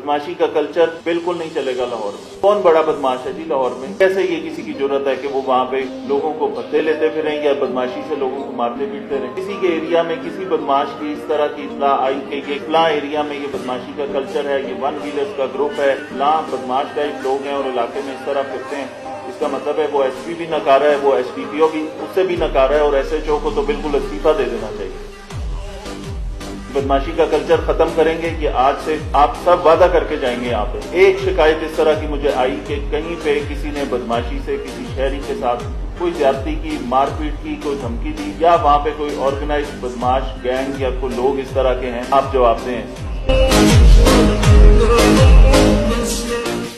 बदमाशी का कल्चर बिल्कुल नहीं चलेगा लाहौर में। कौन बड़ा बदमाश है जी लाहौर में? कैसे ये किसी की जरूरत है कि वो वहाँ पे लोगों को भत्ते लेते फिरें या बदमाशी से लोगों को मारते पीटते रहें? किसी के एरिया में किसी बदमाश की इस तरह की इतला आई कि ये फलां एरिया में ये बदमाशी का कल्चर है, ये वन व्हीलर्स का ग्रुप है, फलां बदमाश टाइप लोग हैं और इलाके में इस तरह फिरते हैं, इसका मतलब है वो एसपी भी नकारा है, वो एसडीपीओ भी उससे भी नकारा है और एसएचओ को तो बिल्कुल इस्तीफा दे देना चाहिए। बदमाशी का कल्चर खत्म करेंगे कि आज से आप सब वादा करके जाएंगे। यहाँ पे एक शिकायत इस तरह की मुझे आई कि कहीं पे किसी ने बदमाशी से किसी शहरी के साथ कोई ज्यादती की, मारपीट की, कोई धमकी दी या वहाँ पे कोई ऑर्गेनाइज्ड बदमाश गैंग या कोई लोग इस तरह के हैं, आप जवाब दें।